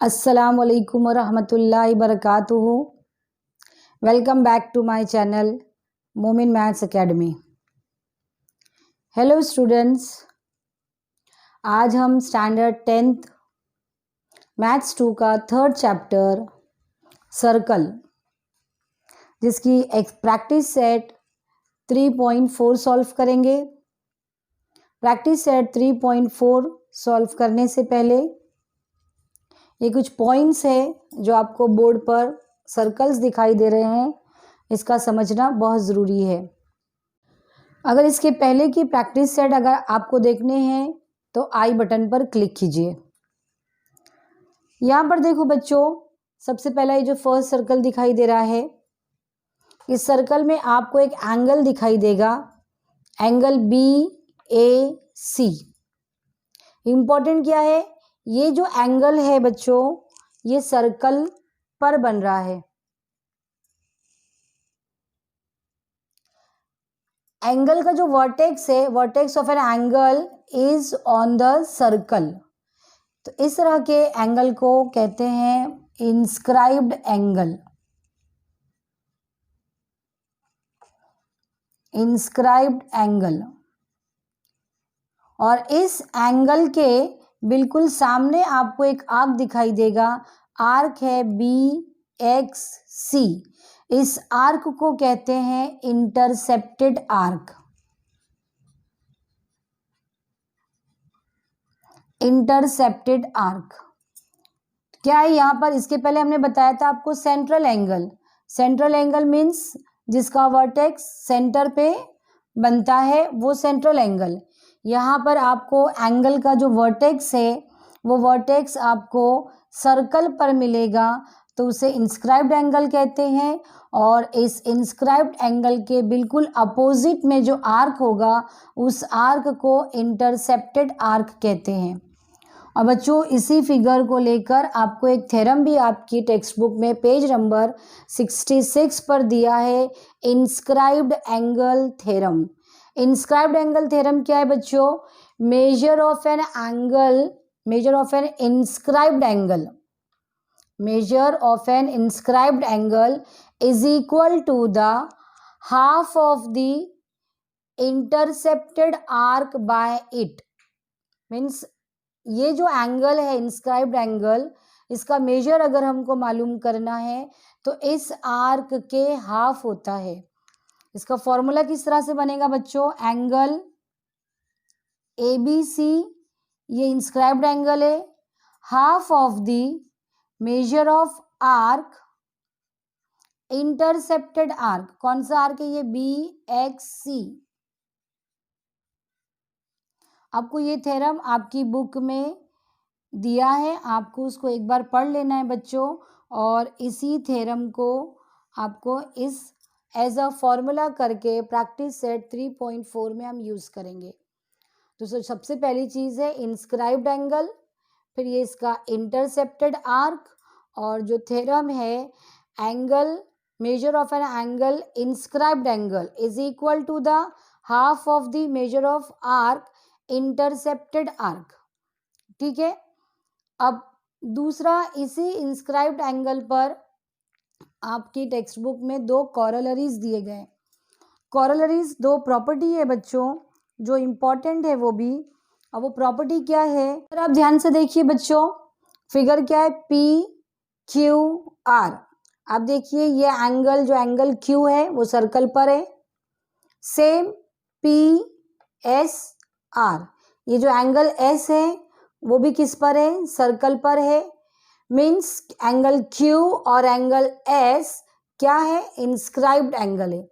अस्सलाम वालेकुम वरहमतुल्लाहि वबरकातुहू। Welcome back to my channel Momin maths academy. Hello students, आज हम स्टैंडर्ड 10th मैथ्स 2 का थर्ड चैप्टर सर्कल, जिसकी प्रैक्टिस सेट 3.4 सॉल्व करेंगे। प्रैक्टिस सेट 3.4 सॉल्व करने से पहले ये कुछ पॉइंट्स है जो आपको बोर्ड पर सर्कल्स दिखाई दे रहे हैं, इसका समझना बहुत ज़रूरी है। अगर इसके पहले की प्रैक्टिस सेट अगर आपको देखने हैं तो आई बटन पर क्लिक कीजिए। यहाँ पर देखो बच्चों, सबसे पहला ये जो फर्स्ट सर्कल दिखाई दे रहा है, इस सर्कल में आपको एक एंगल दिखाई देगा, एंगल BAC। इम्पोर्टेंट क्या है, ये जो एंगल है बच्चों, ये सर्कल पर बन रहा है। एंगल का जो वर्टेक्स है, vertex of an angle is on the circle. तो इस तरह के एंगल को कहते हैं इंस्क्राइब्ड एंगल। Inscribed angle. और इस एंगल के बिल्कुल सामने आपको एक आर्क दिखाई देगा, आर्क है BXC। इस आर्क को कहते हैं इंटरसेप्टेड आर्क। इंटरसेप्टेड आर्क क्या है यहाँ पर, इसके पहले हमने बताया था आपको central angle. Central angle means जिसका वर्टेक्स सेंटर पे बनता है, वो सेंट्रल एंगल। यहाँ पर आपको एंगल का जो वर्टेक्स है, वो वर्टेक्स आपको सर्कल पर मिलेगा, तो उसे इंस्क्राइब्ड एंगल कहते हैं। और इस इंस्क्राइब्ड एंगल के बिल्कुल अपोजिट में जो आर्क होगा, उस आर्क को इंटरसेप्टेड आर्क कहते हैं। और बच्चों, इसी फिगर को लेकर आपको एक थ्योरम भी आपकी टेक्स्ट बुक में पेज नंबर 66 पर दिया है, inscribed angle theorem. Inscribed angle theorem क्या है बच्चों, measure of an angle, measure of an inscribed angle, measure of an inscribed angle is equal to the half of the intercepted arc by it। Means ये जो angle है inscribed angle, इसका major अगर हमको मालूम करना है तो इस आर्क के हाफ होता है। इसका फॉर्मूला किस तरह से बनेगा बच्चों, एंगल ABC ये इंस्क्राइब्ड एंगल है, half of the measure of arc intercepted arc. कौन सा आर्क है ये, BXC। आपको ये थ्योरम आपकी बुक में दिया है, आपको उसको एक बार पढ़ लेना है बच्चों। और इसी थ्योरम को आपको इस एज अ फॉर्मूला करके प्रैक्टिस सेट 3.4 में हम यूज़ करेंगे। तो सबसे पहली चीज़ है इंस्क्राइब्ड एंगल, फिर ये इसका इंटरसेप्टेड आर्क, और जो थ्योरम है angle, measure of an angle inscribed angle is equal to the half of the measure of arc intercepted arc. ठीक है। अब दूसरा, इसी इंस्क्राइब्ड एंगल पर आपकी टेक्स्ट बुक में दो कॉरोलरीज दिए गए। कॉरोलरीज दो प्रॉपर्टी है बच्चों जो इम्पॉर्टेंट है वो भी। अब वो प्रॉपर्टी क्या है, अगर आप ध्यान से देखिए बच्चों, फिगर क्या है, PQR। आप देखिए ये एंगल, जो एंगल Q है वो सर्कल पर है। सेम PSR, ये जो एंगल S है वो भी किस पर है, सर्कल पर है। मीन्स एंगल Q और एंगल S क्या है, इंस्क्राइब्ड एंगल है।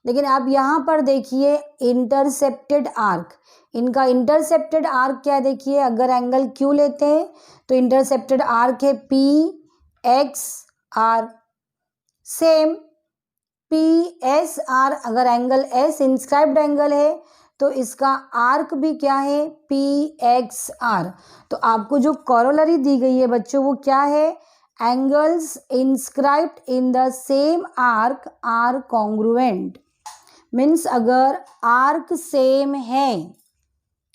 लेकिन आप यहाँ पर देखिए इंटरसेप्टेड आर्क, इनका इंटरसेप्टेड आर्क क्या है, देखिए अगर एंगल Q लेते हैं तो इंटरसेप्टेड आर्क है PXR। सेम PSR, अगर एंगल S इंस्क्राइब्ड एंगल है तो इसका आर्क भी क्या है, PXR। तो आपको जो कॉरोलरी दी गई है बच्चों वो क्या है, angles inscribed in the same arc are congruent. Means अगर आर्क सेम है,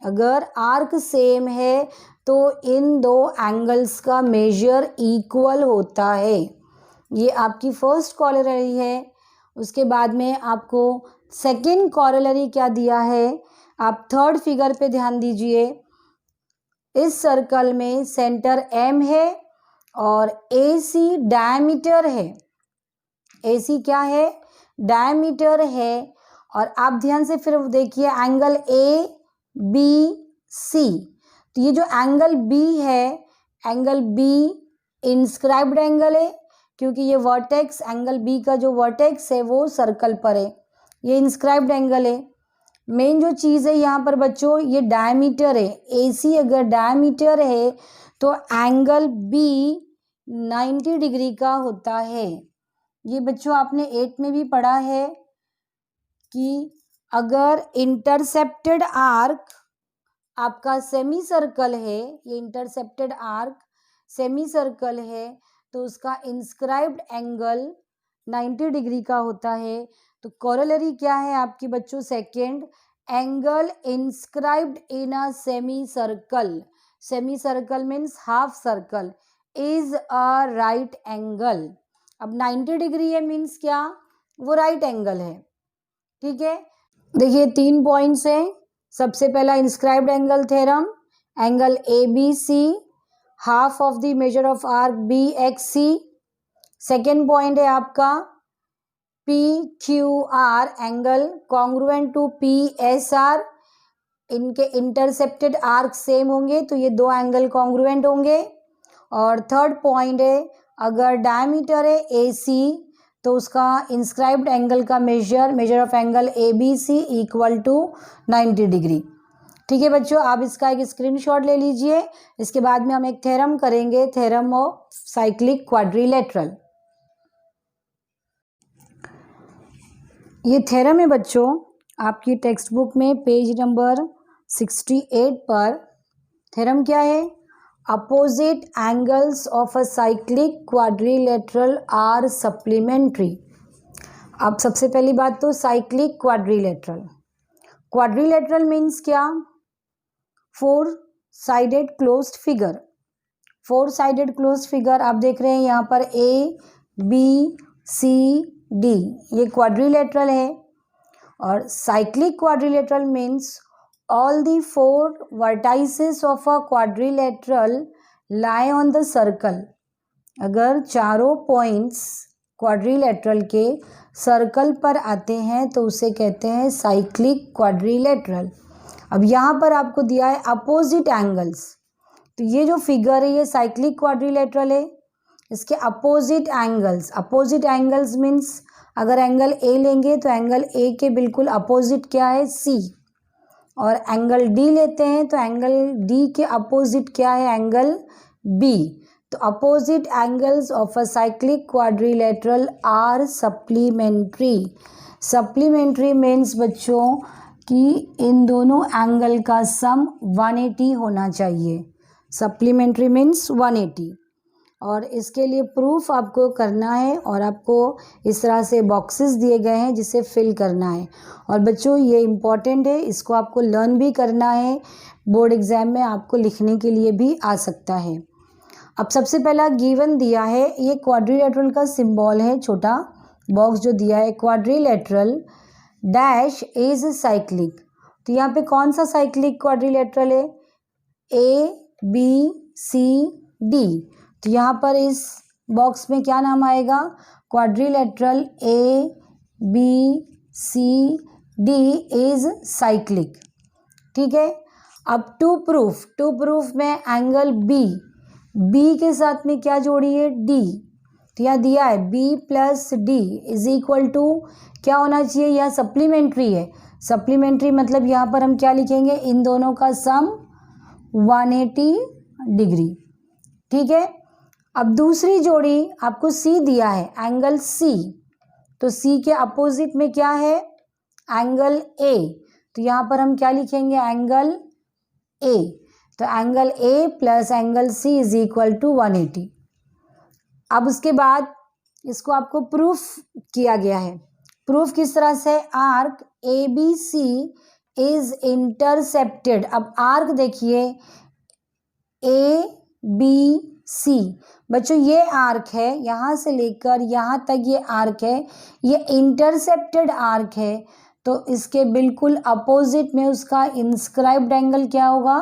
अगर आर्क सेम है तो इन दो एंगल्स का मेजर इक्वल होता है। ये आपकी फर्स्ट कॉरोलरी है। उसके बाद में आपको सेकंड कॉरोलरी क्या दिया है, आप थर्ड फिगर पे ध्यान दीजिए। इस सर्कल में सेंटर एम है और AC डायमीटर है। AC क्या है, डायमीटर है। और आप ध्यान से फिर देखिए एंगल ABC। तो ये जो एंगल B है, एंगल B इंस्क्राइब्ड एंगल है, क्योंकि ये वर्टेक्स, एंगल B का जो वर्टेक्स है वो सर्कल पर है, ये इंस्क्राइब्ड एंगल है। मेन जो चीज़ है यहाँ पर बच्चों, ये डायमीटर है। AC अगर डायमीटर है तो एंगल B 90 डिग्री का होता है। ये बच्चों आपने 8 में भी पढ़ा है कि अगर इंटरसेप्टेड आर्क आपका सेमी सर्कल है, ये इंटरसेप्टेड आर्क सेमी सर्कल है, तो उसका इंस्क्राइब्ड एंगल 90 डिग्री का होता है। तो कॉरोलरी क्या है आपकी बच्चों, second, angle inscribed in a semi circle, semi circle means half circle, is a right angle. अब 90 डिग्री है मीन्स क्या, वो राइट एंगल है। ठीक है, देखिए 3 पॉइंट्स हैं। सबसे पहला inscribed angle theorem, angle ABC half of the measure of arc BXC। Second point है आपका PQR angle congruent to PSR। इनके इंटरसेप्टेड आर्क सेम होंगे तो ये दो एंगल कॉन्ग्रुएंट होंगे। और थर्ड पॉइंट है, अगर डायमीटर है AC तो उसका इंस्क्राइब्ड एंगल का measure of angle ABC equal to 90 degree. ठीक है बच्चों, आप इसका एक स्क्रीनशॉट ले लीजिए। इसके बाद में हम एक थ्योरम करेंगे, थ्योरम ऑफ साइक्लिक क्वाड्रिलेटरल। ये थ्योरम है बच्चों आपकी टेक्स्ट बुक में पेज नंबर 68 पर। थ्योरम क्या है, opposite angles of a cyclic quadrilateral are supplementary. अब सबसे पहली बात तो साइक्लिक क्वाड्रिलेटरल, क्वाड्रिलेटरल मीन्स क्या, 4 sided closed figure. 4 sided closed figure आप देख रहे हैं यहाँ पर ABCD, ये क्वाड्रिलेटरल है। और cyclic quadrilateral means all the 4 vertices of a quadrilateral lie on the circle। अगर चारों पॉइंट्स क्वाड्रिलेटरल के सर्कल पर आते हैं तो उसे कहते हैं साइक्लिक क्वाड्रिलेटरल। अब यहाँ पर आपको दिया है अपोजिट एंगल्स, तो ये जो फिगर है ये साइक्लिक क्वाड्रिलेटरल है। इसके अपोजिट एंगल्स मीन्स अगर एंगल A लेंगे तो एंगल A के बिल्कुल अपोजिट क्या है, C। और एंगल D लेते हैं तो एंगल D के अपोजिट क्या है, एंगल B। तो opposite angles of a cyclic quadrilateral are supplementary. Supplementary means बच्चों कि इन दोनों एंगल का सम 180 होना चाहिए। Supplementary means 180। और इसके लिए प्रूफ आपको करना है और आपको इस तरह से बॉक्सेस दिए गए हैं जिसे फिल करना है। और बच्चों ये इम्पॉर्टेंट है, इसको आपको लर्न भी करना है, बोर्ड एग्जाम में आपको लिखने के लिए भी आ सकता है। अब सबसे पहला गिवन दिया है, ये क्वाड्रिलेटरल का सिंबल है, छोटा बॉक्स जो दिया है, क्वाड्रिलेटरल डैश इज साइक्लिक। तो यहाँ पे कौन सा साइक्लिक क्वाड्रिलेटरल है, ABCD। तो यहाँ पर इस बॉक्स में क्या नाम आएगा, क्वाड्रिलेटरल ABCD इज साइक्लिक। ठीक है, अब टू प्रूफ में एंगल B के साथ में क्या जोड़ी है, D। तो यहाँ दिया है B plus D is equal to क्या होना चाहिए, यह सप्लीमेंट्री है। सप्लीमेंट्री मतलब यहाँ पर हम क्या लिखेंगे, इन दोनों का सम 180 डिग्री। ठीक है, अब दूसरी जोड़ी आपको C दिया है, एंगल C। तो C के अपोजिट में क्या है, एंगल A। तो यहाँ पर हम क्या लिखेंगे, एंगल A। तो angle A plus angle C is equal to 180। अब उसके बाद इसको आपको प्रूफ किया गया है। प्रूफ किस तरह से, आर्क ABC इज इंटरसेप्टेड। अब आर्क देखिए ए बी सी, बच्चों ये आर्क है, यहाँ से लेकर यहाँ तक ये आर्क है, ये इंटरसेप्टेड आर्क है, तो इसके बिल्कुल अपोजिट में उसका इंस्क्राइब्ड एंगल क्या होगा,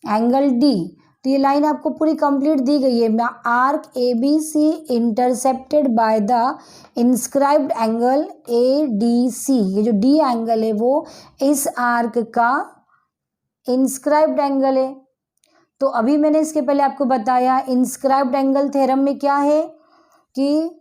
एंगल डी। तो ये लाइन आपको पूरी कंप्लीट दी गई है, arc A B C intercepted by the inscribed angle A D C. ये जो डी एंगल है वो इस आर्क का इंस्क्राइब्ड एंगल है। तो अभी मैंने इसके पहले आपको बताया इंस्क्राइब्ड एंगल थ्योरम में क्या है कि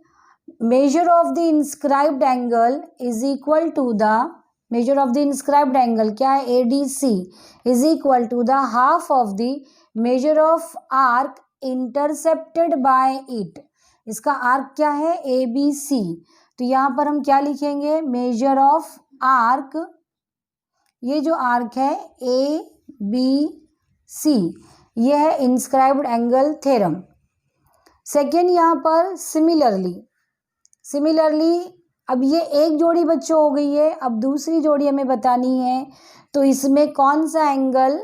measure of the inscribed angle is equal to the, measure of the inscribed angle क्या है, A D C is equal to the half of the measure of arc intercepted by it. इसका arc क्या है, ए B सी। तो यहाँ पर हम क्या लिखेंगे, मेजर ऑफ आर्क, ये जो आर्क है ए बी सी, यह है इंस्क्राइब्ड एंगल थ्योरम। सेकेंड यहाँ पर सिमिलरली, सिमिलरली अब ये एक जोड़ी बच्चों हो गई है, अब दूसरी जोड़ी हमें बतानी है, तो इसमें कौन सा एंगल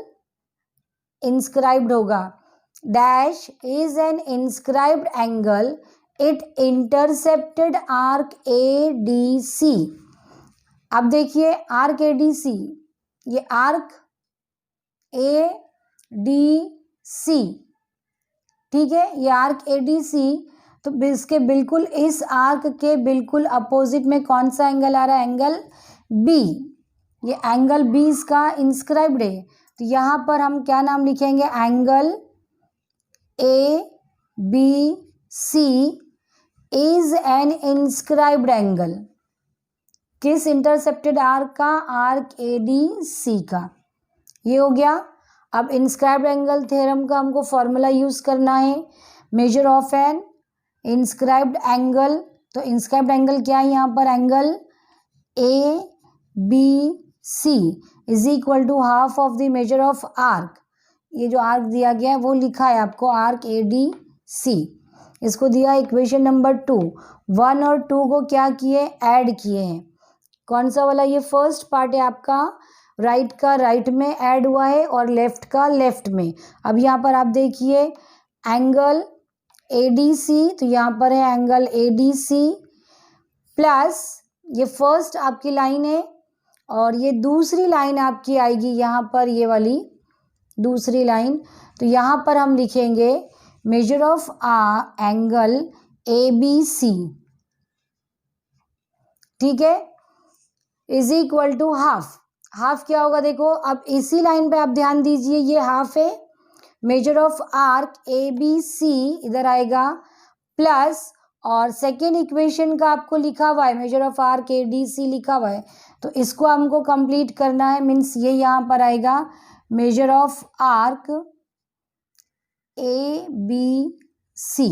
इंस्क्राइब्ड होगा, dash is an inscribed angle it intercepted arc A D C. अब देखिए आर्क ए डी सी, ये आर्क ए डी सी, ठीक है, ये आर्क ए डी सी, तो इसके बिल्कुल इस आर्क के बिल्कुल अपोजिट में कौन सा एंगल आ रहा है, एंगल बी। ये एंगल बी इसका इंस्क्राइब्ड है, तो यहाँ पर हम क्या नाम लिखेंगे, angle A B C is an inscribed angle, किस इंटरसेप्टेड आर्क का, आर्क ए डी सी का। ये हो गया। अब इंस्क्राइब्ड एंगल थ्योरम का हमको फॉर्मूला यूज करना है, measure of an inscribed angle. तो इंस्क्राइब्ड एंगल क्या है यहाँ पर, angle A B C is equal to half of the measure of arc. ये जो आर्क दिया गया है वो लिखा है आपको, आर्क ए डी सी। इसको दिया इक्वेशन नंबर 2। 1 और 2 को क्या किए, ऐड किए हैं। कौन सा वाला, ये फर्स्ट पार्ट है आपका, राइट का राइट में ऐड हुआ है और लेफ्ट का लेफ्ट में। अब यहाँ पर आप देखिए एंगल ए डी सी, तो यहाँ पर है angle A D C plus ये फर्स्ट आपकी लाइन है और ये दूसरी लाइन आपकी आएगी यहाँ पर, ये वाली दूसरी लाइन। तो यहाँ पर हम लिखेंगे measure of angle A B C, ठीक है, is equal to half. Half क्या होगा देखो, अब इसी लाइन पे आप ध्यान दीजिए, ये हाफ है, measure of arc A B C इधर आएगा प्लस, और सेकेंड इक्वेशन का आपको लिखा हुआ है measure of arc A D C लिखा हुआ है, तो इसको हमको कंप्लीट करना है, मीन्स ये यहाँ पर आएगा measure of arc A B C,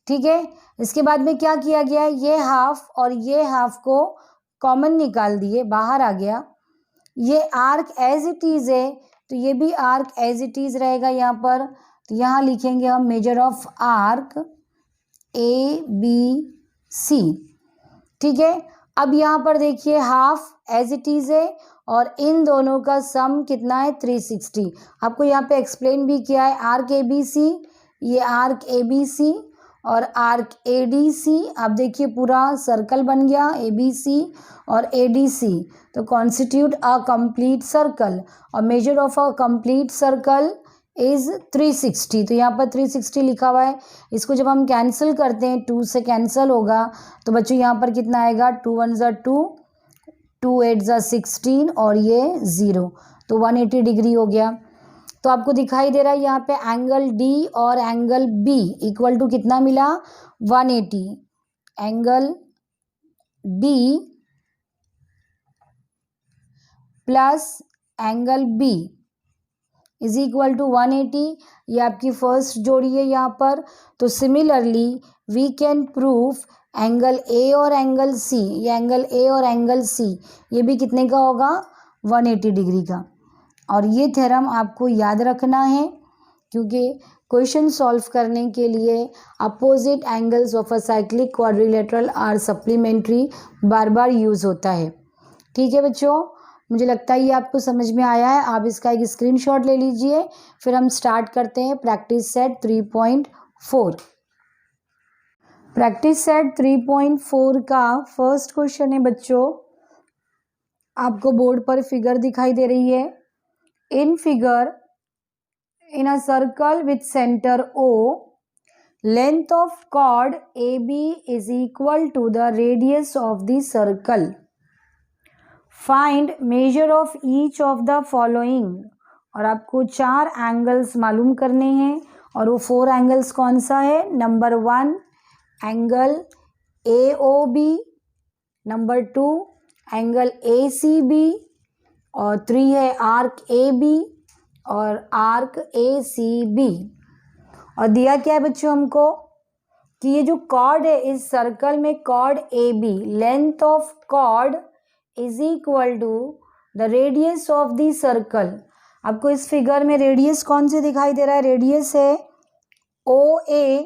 ठीक है। इसके बाद में क्या किया गया है, ये हाफ और ये हाफ को कॉमन निकाल दिए, बाहर आ गया। ये आर्क एज इट इज है, तो ये भी आर्क एज इट इज रहेगा यहाँ पर, तो यहाँ लिखेंगे हम measure of arc A B C, ठीक है। अब यहाँ पर देखिए हाफ एज इट इज है और इन दोनों का सम कितना है, 360। आपको यहाँ पे एक्सप्लेन भी किया है, आर्क ए बी सी, ये आर्क ए बी सी और आर्क ए डी सी। आप देखिए पूरा सर्कल बन गया ए बी सी और ए डी सी, तो कॉन्स्टिट्यूट अ कंप्लीट सर्कल, और major of a complete circle is 360। तो यहाँ पर 360 लिखा हुआ है, इसको जब हम कैंसिल करते हैं 2 से कैंसिल होगा, तो बच्चों यहाँ पर कितना आएगा, 2 1 ज़ा 2, 2 8 ज़ा 16 और ये 0, तो 180 डिग्री हो गया। तो आपको दिखाई दे रहा है यहाँ पे एंगल डी और एंगल बी इक्वल टू कितना मिला, 180। Angle D plus angle B is equal to 180, ये आपकी फर्स्ट जोड़ी है यहाँ पर। तो similarly we can proof angle A और एंगल सी, ये एंगल ए और एंगल सी ये भी कितने का होगा, 180 डिग्री का। और ये थ्योरम आपको याद रखना है क्योंकि क्वेश्चन सॉल्व करने के लिए opposite angles of a cyclic quadrilateral are supplementary बार बार यूज़ होता है, ठीक है बच्चों। मुझे लगता है ये आपको समझ में आया है। आप इसका एक स्क्रीनशॉट ले लीजिए, फिर हम स्टार्ट करते हैं प्रैक्टिस सेट 3.4। प्रैक्टिस सेट 3.4 का फर्स्ट क्वेश्चन है बच्चों, आपको बोर्ड पर फिगर दिखाई दे रही है। In figure, in a circle with center O, length of chord AB is equal to the radius of the circle. Find measure of each of the following. और आपको 4 angles मालूम करने हैं, और वो 4 एंगल्स कौन सा है? Number 1 angle AOB, number 2 angle ACB, और 3 है आर्क AB और आर्क ACB। और दिया क्या है बच्चों हमको कि ये जो कॉर्ड है इस सर्कल में, chord AB, length of chord is equal to the radius of the circle. आपको इस फिगर में रेडियस कौन से दिखाई दे रहा है? रेडियस है OA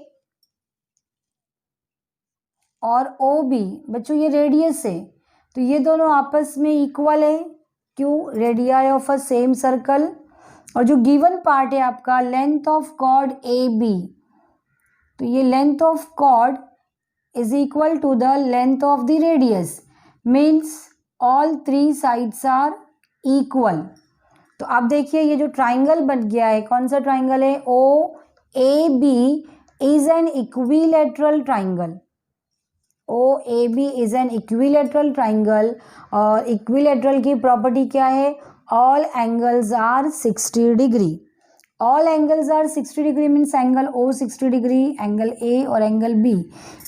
और OB। बच्चों ये रेडियस है, तो ये दोनों आपस में इक्वल है। क्यों? Radii of a same circle. और जो गिवन पार्ट है आपका लेंथ ऑफ कॉर्ड AB, तो ये length of chord is equal to the length of the radius, means all 3 sides are equal. तो आप देखिए ये जो ट्राइंगल बन गया है, कौन सा ट्राइंगल है? OAB is an equilateral triangle. OAB is an equilateral triangle, और इक्विलैटरल की प्रॉपर्टी क्या है? All angles are 60 degree. All angles are 60 degree means angle O 60 degree, angle A और एंगल B।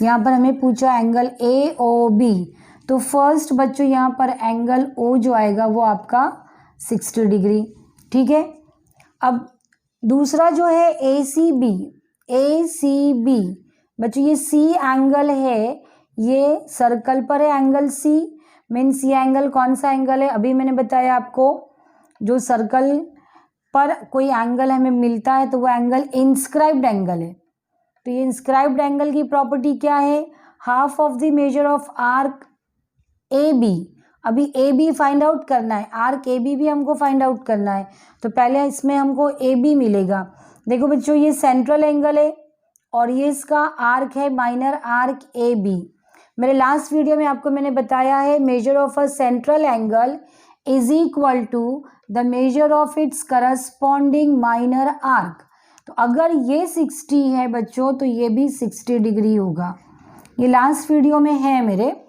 यहाँ पर हमें पूछा एंगल AOB, तो फर्स्ट बच्चों यहाँ पर एंगल O जो आएगा वो आपका 60 डिग्री। ठीक है। अब दूसरा जो है ACB, ACB बच्चों ये C एंगल है, ये सर्कल पर है एंगल C, मीन्स ये एंगल कौन सा एंगल है? अभी मैंने बताया आपको, जो सर्कल पर कोई एंगल हमें मिलता है तो वो एंगल इंस्क्राइब्ड एंगल है। तो ये इंस्क्राइब्ड एंगल की प्रॉपर्टी क्या है? Half of the measure of arc AB। अभी AB फाइंड आउट करना है, आर्क AB भी हमको फाइंड आउट करना है, तो पहले इसमें हमको AB मिलेगा। देखो बच्चों ये सेंट्रल एंगल है और ये इसका आर्क है माइनर आर्क AB। मेरे लास्ट वीडियो में आपको मैंने बताया है measure of a central angle is equal to the measure of its corresponding minor arc. तो अगर ये 60 है बच्चों तो ये भी 60 डिग्री होगा। ये लास्ट वीडियो में है मेरे,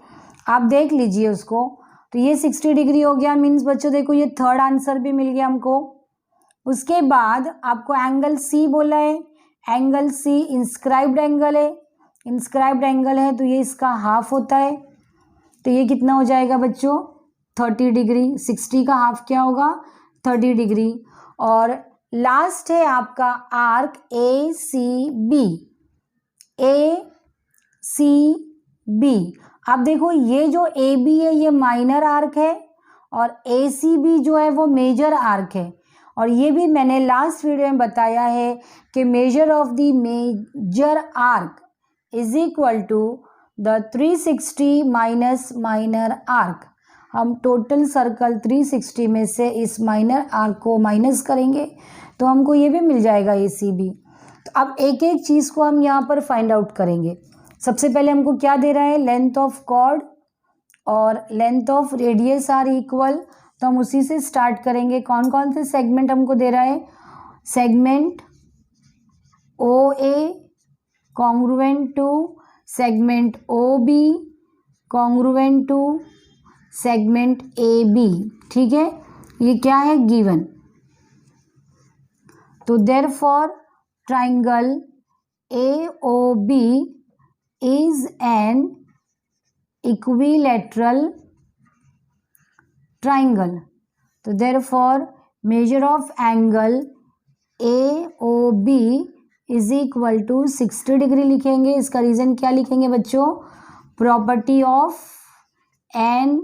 आप देख लीजिए उसको। तो ये 60 डिग्री हो गया, मीन्स बच्चों देखो ये थर्ड आंसर भी मिल गया हमको। उसके बाद आपको एंगल C बोला है, एंगल C इंस्क्राइब्ड एंगल है, इंस्क्राइब्ड एंगल है तो ये इसका हाफ होता है, तो ये कितना हो जाएगा बच्चों? 30 डिग्री। 60 का हाफ क्या होगा? 30 डिग्री। और लास्ट है आपका आर्क ACB, ACB। आप देखो ये जो AB है ये माइनर आर्क है और ACB जो है वो मेजर आर्क है। और ये भी मैंने लास्ट वीडियो में बताया है कि measure of the major arc is equal to the 360 minus minor arc. हम टोटल सर्कल 360 में से इस माइनर आर्क को माइनस करेंगे तो हमको ये भी मिल जाएगा ACB। तो अब एक एक चीज़ को हम यहाँ पर फाइंड आउट करेंगे। सबसे पहले हमको क्या दे रहा है? लेंथ ऑफ कॉर्ड और length of radius are equal, तो हम उसी से स्टार्ट करेंगे। कौन कौन से सेगमेंट हमको दे रहा है? Segment OA congruent to segment OB congruent to segment AB। ठीक है, ये क्या है? गिवन। तो therefore triangle AOB is an equilateral triangle. तो therefore measure of angle AOB is equal to 60 degree लिखेंगे। इसका रीज़न क्या लिखेंगे बच्चों? Property of an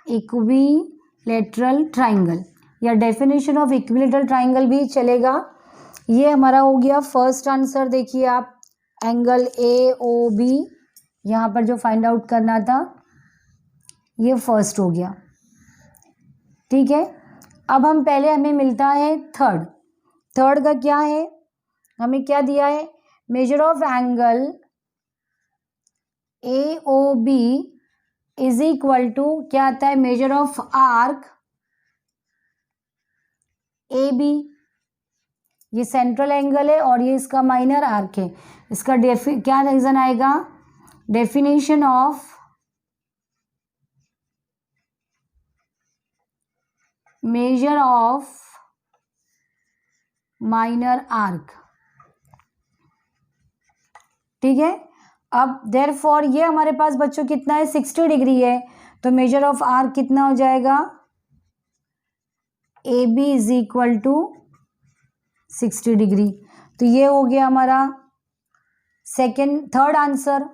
equilateral triangle या डेफिनेशन ऑफ इक्विलेटरल ट्राइंगल भी चलेगा। ये हमारा हो गया फर्स्ट आंसर। देखिए आप एंगल AOB यहाँ पर जो फाइंड आउट करना था ये फर्स्ट हो गया। ठीक है। अब हम पहले हमें मिलता है थर्ड का क्या है, हमें क्या दिया है, measure of angle AOB is equal to क्या आता है, मेजर ऑफ आर्क AB। ये सेंट्रल एंगल है और ये इसका माइनर आर्क है। इसका क्या रीजन आएगा, definition of major of minor arc, ठीक है। अब देयरफॉर ये हमारे पास बच्चों कितना है, 60 डिग्री है, तो मेजर ऑफ आर्क कितना हो जाएगा, AB is equal to 60 degree. तो ये हो गया हमारा थर्ड आंसर,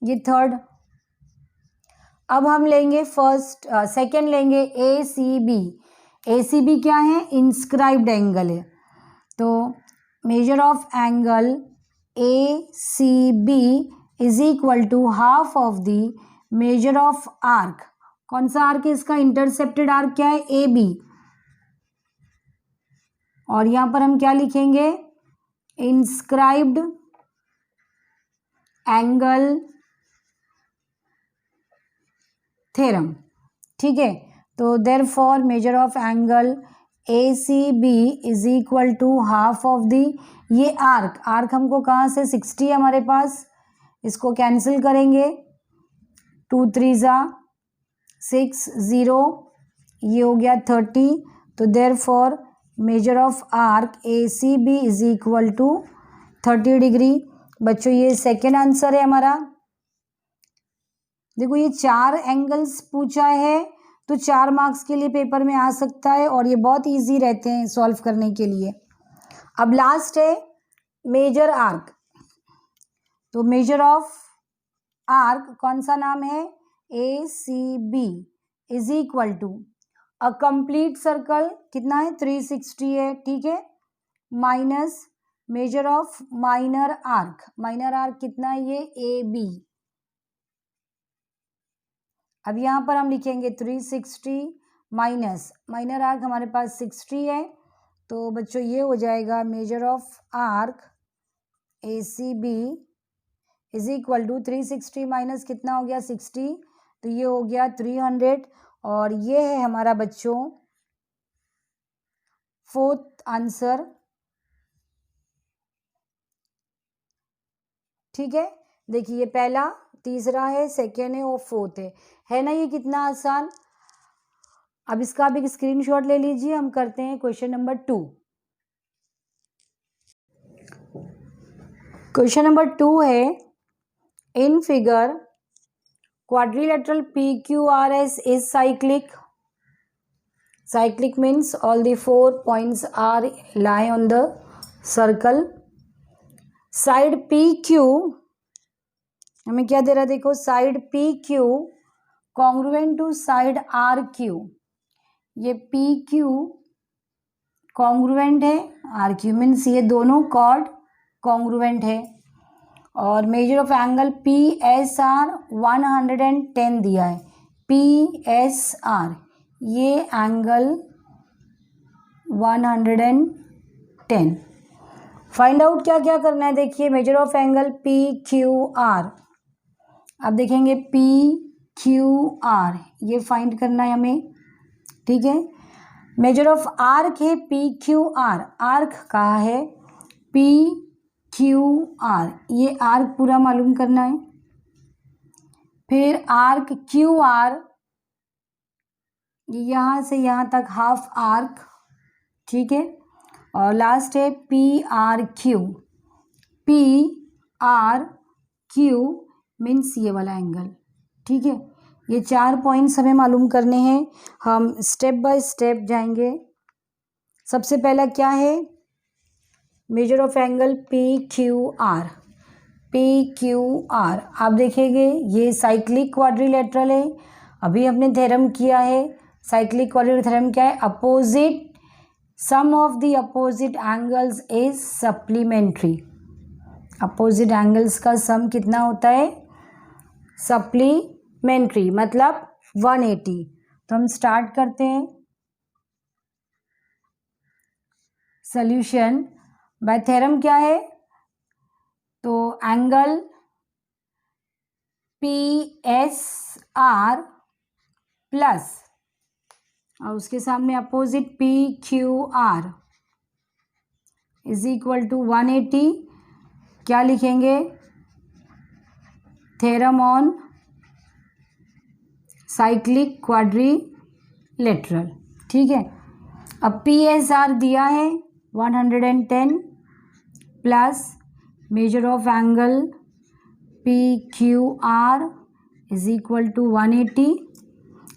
ये थर्ड। अब हम लेंगे सेकंड लेंगे ACB क्या है, इंस्क्राइब्ड एंगल है। तो measure of angle ACB is equal to half of the measure of arc. कौन सा आर्क है इसका, इंटरसेप्टेड आर्क क्या है, AB। और यहां पर हम क्या लिखेंगे, इंस्क्राइब्ड एंगल थ्योरम, ठीक है। तो therefore measure of angle ACB is equal to half of the, ये आर्क हमको कहाँ से, 60 है हमारे पास, इसको कैंसिल करेंगे, 2 3 6 0, ये हो गया 30। तो therefore measure of arc ACB is equal to 30 degree. बच्चों ये सेकेंड आंसर है हमारा। देखो ये 4 एंगल्स पूछा है तो 4 मार्क्स के लिए पेपर में आ सकता है और ये बहुत इजी रहते हैं सॉल्व करने के लिए। अब लास्ट है मेजर आर्क। तो मेजर ऑफ आर्क कौन सा नाम है, ACB is equal to a complete circle कितना है, 360 है, ठीक है, minus measure of minor arc कितना है, ये AB। अब यहाँ पर हम लिखेंगे 360 माइनस माइनर आर्क हमारे पास 60 है। तो बच्चों ये हो जाएगा measure of arc ACB is equal to 360 minus कितना हो गया, 60, तो ये हो गया 300। और ये है हमारा बच्चों फोर्थ आंसर, ठीक है। देखिए पहला, तीसरा है, सेकेंड है और फोर्थ है ना, ये कितना आसान। अब इसका आप एक स्क्रीनशॉट ले लीजिए। हम करते हैं क्वेश्चन नंबर 2। क्वेश्चन नंबर 2 है, in figure quadrilateral PQRS is cyclic means all the 4 points are lie on the circle. Side PQ हमें क्या दे रहा है, देखो side PQ congruent to side RQ। ये PQ congruent है, RQ मीन्स ये दोनों कॉर्ड congruent है। और मेजर ऑफ एंगल PSR 110 दिया है, PSR ये एंगल 110। फाइंड आउट क्या क्या करना है, देखिए मेजर ऑफ एंगल PQR। अब देखेंगे PQR ये फाइंड करना है हमें, ठीक है। मेजर ऑफ आर्क है PQR, आर्क कहा है PQR, ये आर्क पूरा मालूम करना है। फिर आर्क QR यहाँ से यहाँ तक हाफ आर्क, ठीक है। और लास्ट है PRQ मीन्स ये वाला एंगल, ठीक है। ये 4 पॉइंट्स हमें मालूम करने हैं। हम स्टेप बाय स्टेप जाएंगे। सबसे पहला क्या है, मेजर ऑफ एंगल PQR। आप देखेंगे ये साइक्लिक क्वाड्रिलेटरल है। अभी हमने थ्योरम किया है, साइक्लिक क्वाड्रिलेटरल थ्योरम क्या है, opposite sum of the opposite angles is supplementary. Opposite angles का सम कितना होता है, सप्लीमेंट्री। सप्लीमेंट्री मतलब 180। तो हम स्टार्ट करते हैं सॉल्यूशन बाय थ्योरम। क्या है? तो angle P S R plus और उसके सामने opposite P Q R is equal to 180। क्या लिखेंगे? Theorem on cyclic quadrilateral. ठीक है। अब पी एस आर दिया है 110 plus measure of angle P Q R is equal to 180।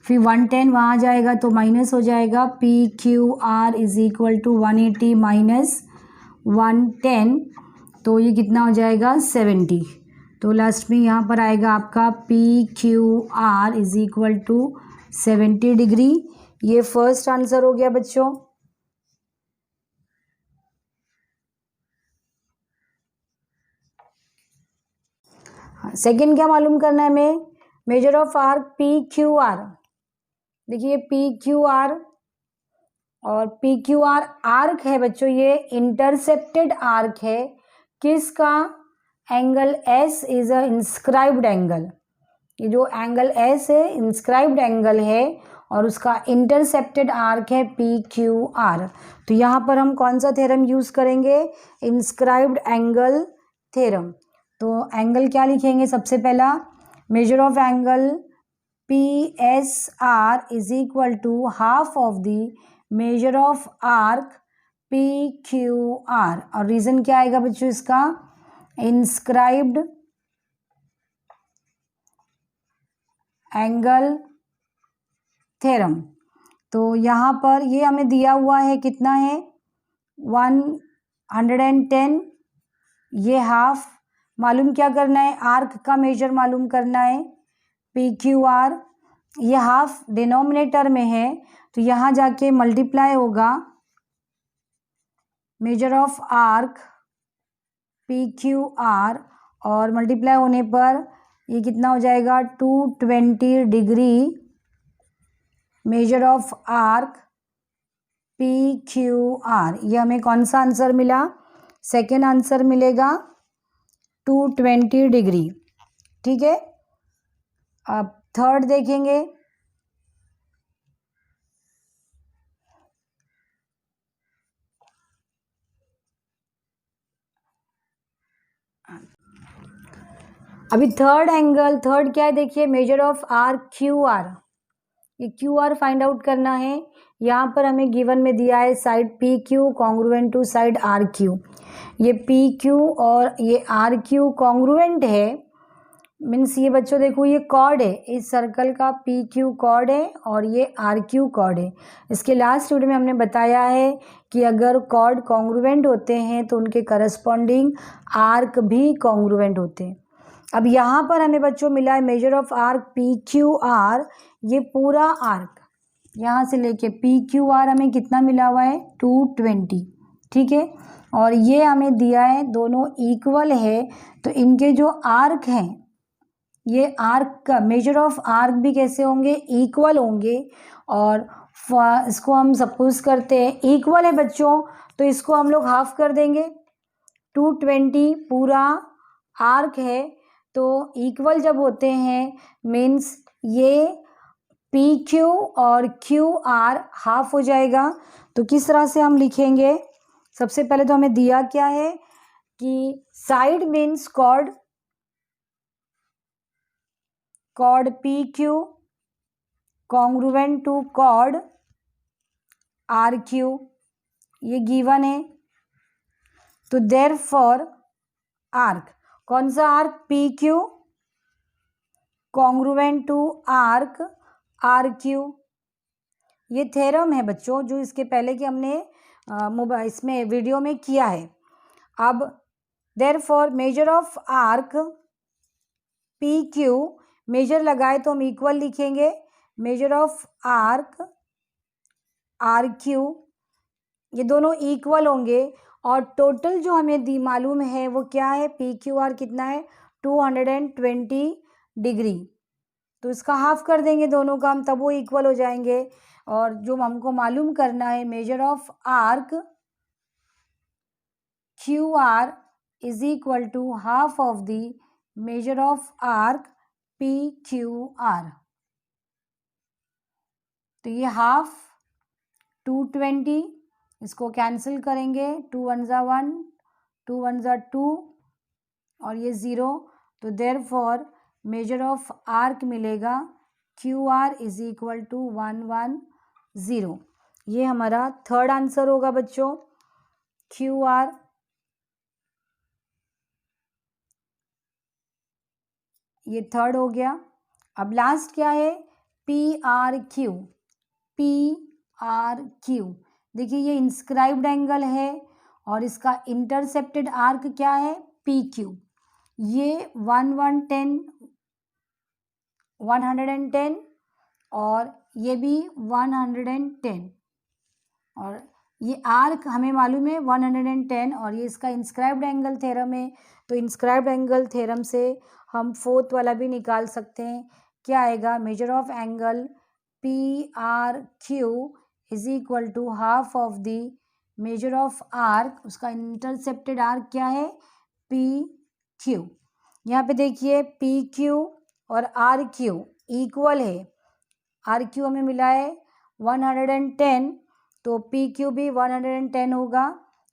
फिर 110 वहाँ जाएगा तो माइनस हो जाएगा, P Q R is equal to 180 minus 110, तो ये कितना हो जाएगा 70। तो लास्ट में यहाँ पर आएगा आपका P Q R is equal to 70 degree. ये फर्स्ट आंसर हो गया बच्चों। सेकंड क्या मालूम करना है हमें? Measure of arc P Q R. देखिए पी क्यू आर और पी क्यू आर आर्क है बच्चों, ये इंटरसेप्टेड आर्क है। किसका? Angle S is a inscribed angle. ये जो एंगल एस है इंस्क्राइब्ड एंगल है और उसका इंटरसेप्टेड आर्क है पी क्यू आर। तो यहाँ पर हम कौन सा थ्योरम यूज करेंगे? Inscribed angle theorem. तो एंगल क्या लिखेंगे? सबसे पहला measure of angle P S R is equal to half of the measure of arc P Q R. और रीजन क्या आएगा बच्चों इसका? Inscribed angle theorem. तो यहाँ पर ये हमें दिया हुआ है, कितना है 110, ये हाफ। मालूम क्या करना है? आर्क का मेजर मालूम करना है पी क्यू आर। ये हाफ डिनोमिनेटर में है तो यहाँ जाके मल्टीप्लाई होगा major of arc P Q R, और मल्टीप्लाई होने पर ये कितना हो जाएगा 220 degree major of arc P Q R. ये हमें कौन सा आंसर मिला? सेकेंड आंसर मिलेगा 220 डिग्री। ठीक है। अब थर्ड देखेंगे। अभी थर्ड एंगल, थर्ड क्या है देखिए, measure of R Q R. ये क्यू आर फाइंड आउट करना है। यहाँ पर हमें गिवन में दिया है side P Q congruent to side R Q. ये पी क्यू और ये आर क्यू कॉन्ग्रुएंट है, मीन्स ये बच्चों देखो ये कॉर्ड है, इस सर्कल का पी क्यू कॉर्ड है और ये आर क्यू कॉर्ड है। इसके लास्ट वीडियो में हमने बताया है कि अगर कॉर्ड कॉन्ग्रुएंट होते हैं तो उनके करस्पॉन्डिंग आर्क भी कॉन्ग्रुएंट होते हैं। अब यहाँ पर हमें बच्चों मिला है measure of arc P Q R. ये पूरा आर्क यहाँ से लेके पी क्यू आर हमें कितना मिला हुआ है 220। ठीक है। और ये हमें दिया है दोनों इक्वल है, तो इनके जो आर्क हैं, ये आर्क का मेजर ऑफ आर्क भी कैसे होंगे? इक्वल होंगे। और इसको हम सपोज करते हैं इक्वल है बच्चों, तो इसको हम लोग हाफ कर देंगे। 220 पूरा आर्क है, तो इक्वल जब होते हैं मीन्स ये पी क्यू और क्यू आर हाफ हो जाएगा। तो किस तरह से हम लिखेंगे? सबसे पहले तो हमें दिया क्या है कि side means chord, chord P Q congruent to chord R Q, ये गिवन है। तो देयरफॉर आर्क, कौन सा arc? P Q congruent to arc R Q. ये थ्योरम है बच्चों जो इसके पहले कि हमने इसमें वीडियो में किया है। अब therefore measure of arc P Q, measure लगाए तो हम इक्वल लिखेंगे, measure of arc R Q, ये दोनों इक्वल होंगे। और टोटल जो हमें दी मालूम है वो क्या है? पी क्यू आर कितना है 220 डिग्री। तो इसका हाफ कर देंगे दोनों का हम, तब वो इक्वल हो जाएंगे। और जो हमको मालूम करना है measure of arc Q R is equal to half of the measure of arc P Q R. तो ये हाफ 220, इसको कैंसिल करेंगे, 2 1 ज़ा 1, 2 1 ज़ा 2 और ये 0। तो देयरफॉर मेजर ऑफ आर्क मिलेगा Q R is equal to 110। ये हमारा थर्ड आंसर होगा बच्चों, क्यू आर। ये थर्ड हो गया। अब लास्ट क्या है, P R Q. P R Q, देखिए ये इंस्क्राइब्ड एंगल है और इसका इंटरसेप्टेड आर्क क्या है, पी क्यू। ये 110 और ये भी 110 और ये आर्क हमें मालूम है 110 और ये इसका इंस्क्राइब्ड एंगल थ्योरम है। तो इंस्क्राइब्ड एंगल थ्योरम से हम फोर्थ वाला भी निकाल सकते हैं। क्या आएगा, measure of angle P R Q is equal to half of the measure of arc, उसका इंटरसेप्टेड आर्क क्या है, पी क्यू। यहाँ पे देखिए पी क्यू और आर क्यू इक्वल है। आर क्यू हमें मिला है 110, तो पी क्यू भी 110 होगा।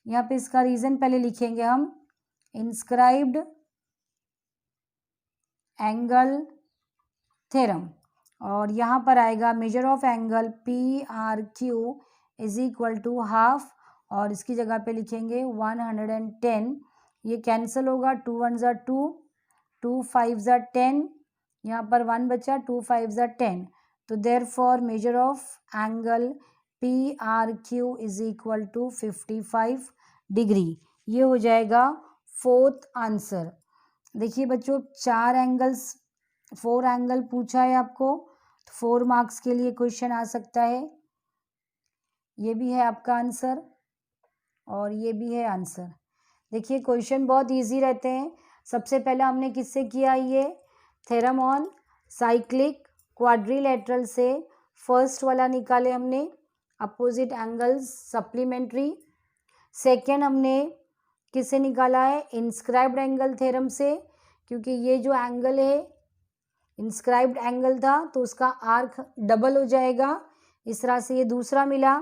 यहाँ पे इसका रीज़न पहले लिखेंगे हम, इंस्क्राइब्ड एंगल थ्योरम, और यहाँ पर आएगा measure of angle P R Q is equal to half और इसकी जगह पे लिखेंगे 110। ये कैंसिल होगा, 2 1 ज़ा 2, 2 5 ज़ा 10, यहाँ पर 1 बचा, 2 5 ज़ा 10। तो therefore measure of angle P R Q is equal to 55 degree. ये हो जाएगा फोर्थ आंसर। देखिए बच्चों 4 एंगल पूछा है आपको, तो 4 मार्क्स के लिए क्वेश्चन आ सकता है। ये भी है आपका आंसर और ये भी है आंसर। देखिए क्वेश्चन बहुत इजी रहते हैं। सबसे पहले हमने किससे किया, ये थ्योरम ऑन साइक्लिक क्वाड्रिलेटरल से फर्स्ट वाला निकाले हमने, अपोजिट एंगल्स सप्लीमेंट्री। सेकेंड हमने किससे निकाला है, इंस्क्राइब्ड एंगल थ्योरम से, क्योंकि ये जो एंगल है इंस्क्राइब्ड एंगल था तो उसका आर्क डबल हो जाएगा, इस तरह से ये दूसरा मिला।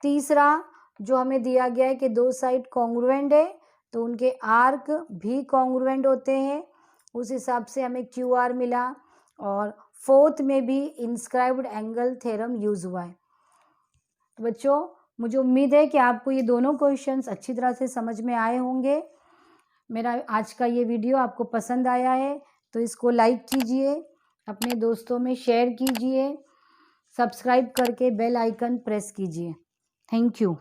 तीसरा जो हमें दिया गया है कि दो साइड कॉन्ग्रुएंट है तो उनके आर्क भी कॉन्ग्रुएंट होते हैं, उस हिसाब से हमें क्यू आर मिला। और फोर्थ में भी इंस्क्राइब्ड एंगल थ्योरम यूज हुआ है। तो बच्चों मुझे उम्मीद है कि आपको ये दोनों क्वेश्चंस अच्छी तरह से समझ में आए होंगे। मेरा आज का ये वीडियो आपको पसंद आया है तो इसको लाइक कीजिए, अपने दोस्तों में शेयर कीजिए, सब्सक्राइब करके बेल आइकन प्रेस कीजिए। Thank you.